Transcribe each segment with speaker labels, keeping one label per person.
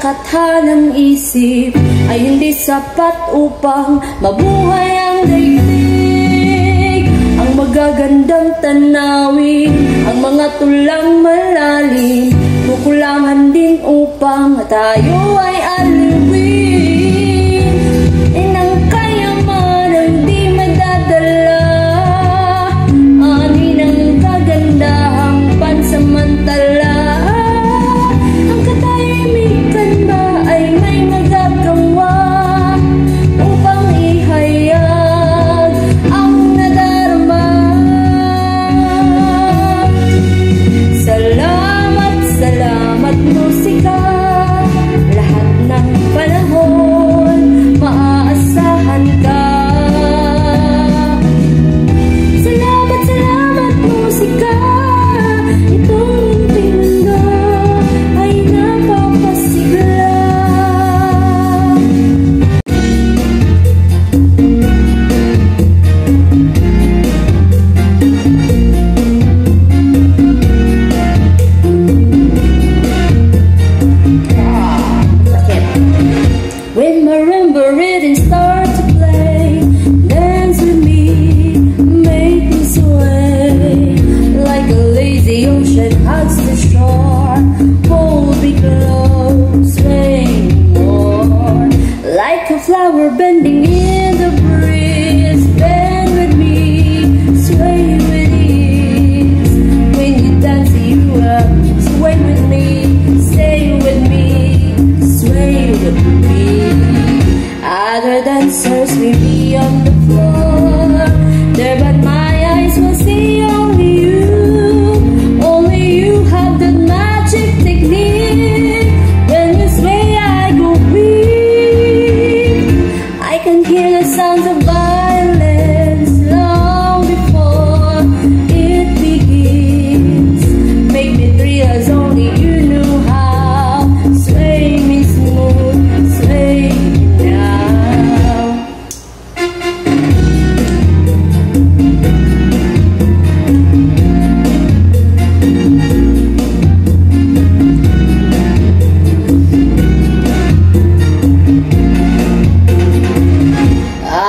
Speaker 1: kathalang isip ay hindi sapat upang mabuhay ang daigdig. Ang magagandang tanawin, ang mga tulang malalim, kukulangan din upang tayo ay alawin. Inang kayaman ang di madadala, anin ang kagandahang pansamantala. Ang katahimikan ba ay may magagawa upang ihayag ang nadarama? Salamat, salamat musika, lahat ng panahon maaasahan ka. Salamat, salamat musika, itong mundo ay napapasigla. When marimba rhythms start to play, dance with me, make me sway. Like a lazy ocean hugs the shore, hold me close, sway more. Like a flower bending in the breeze, bend with me, sway with ease. When you dance you up, sway with me, stay with me, sway with me. Other dancers may be on the floor there, but my eyes will see only you. Only you have that magic technique. When you sway I go weak. I can hear the sounds of violence long before it begins. Make me thrill as only you know how. Sway me smooth, sway me now.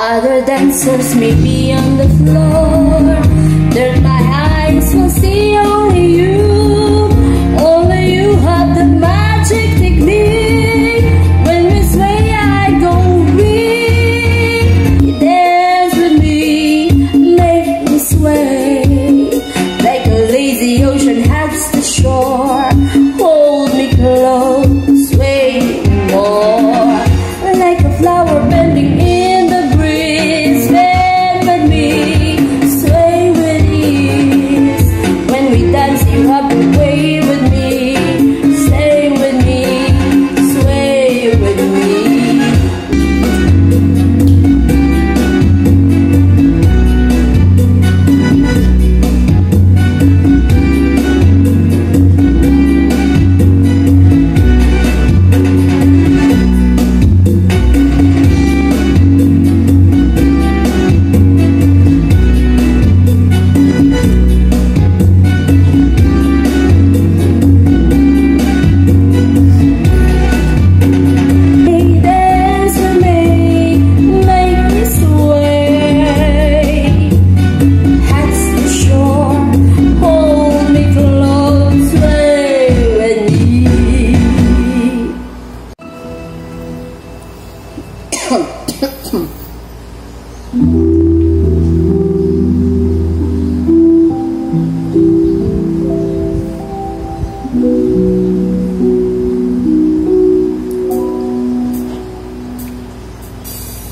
Speaker 1: Other dancers may be on the floor there, my eyes will see only you. Only you have the magic technique. When we sway I go weak. You dance with me, make me sway. Like a lazy ocean hugs the shore, hold me close, sway me more. Like a flower bending in the breeze, bend with me, sway with ease. When we dance you have to wave with me, stay with me, sway with me.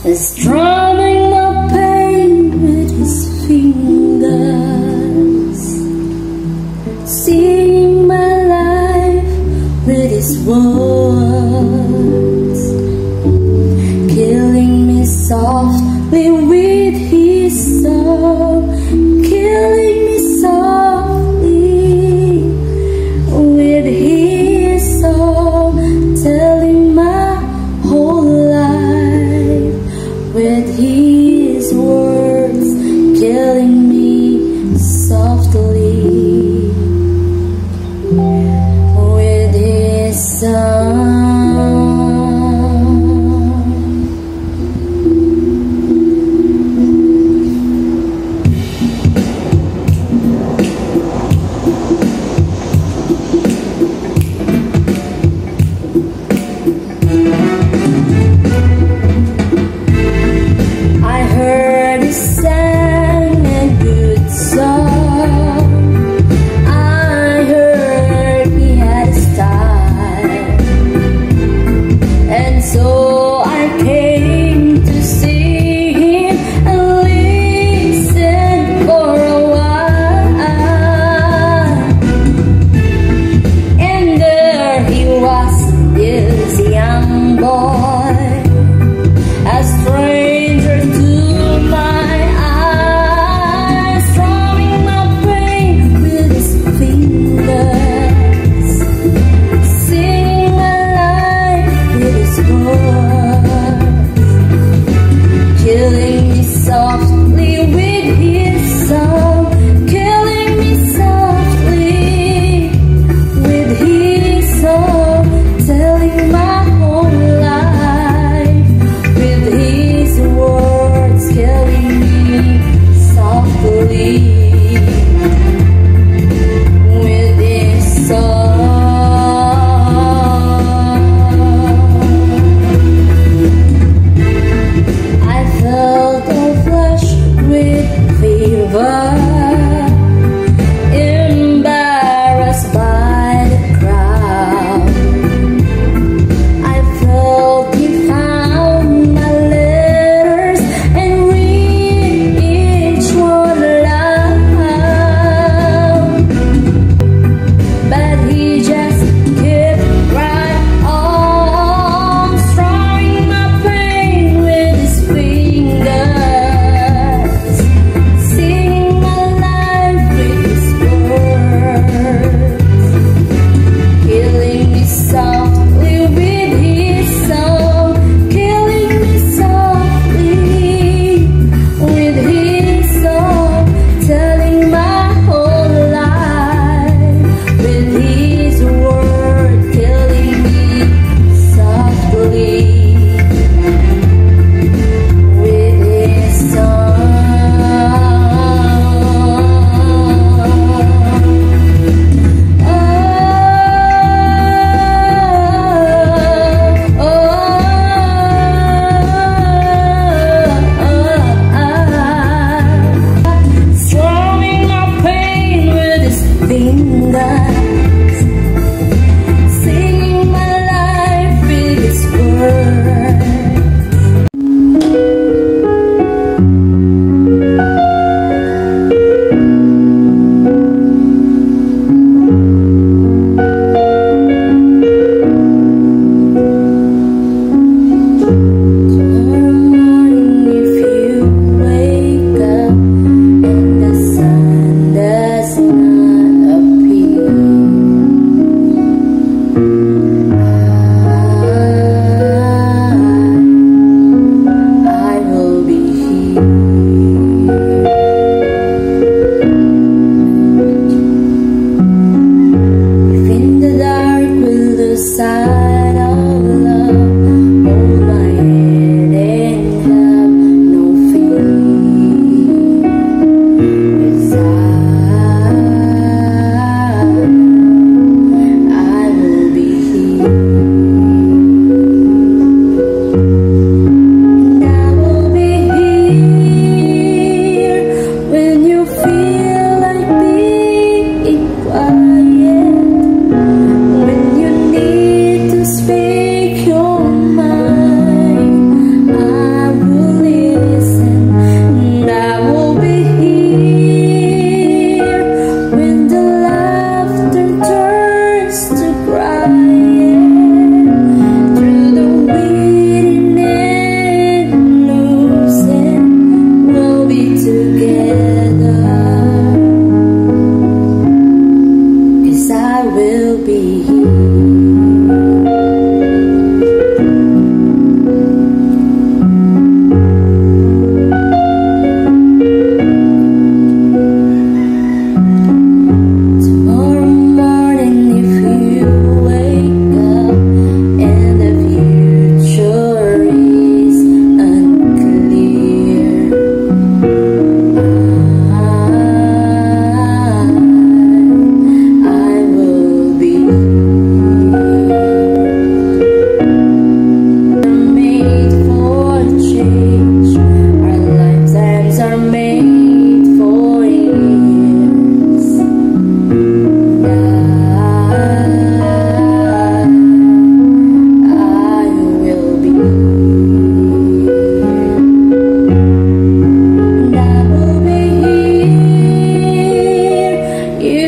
Speaker 1: Is drumming my pain with his fingers, seeing my life with his words, killing me softly with his song, killing me softly with his song, telling my whole life with his words, killing me softly with his song.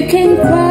Speaker 1: can cry.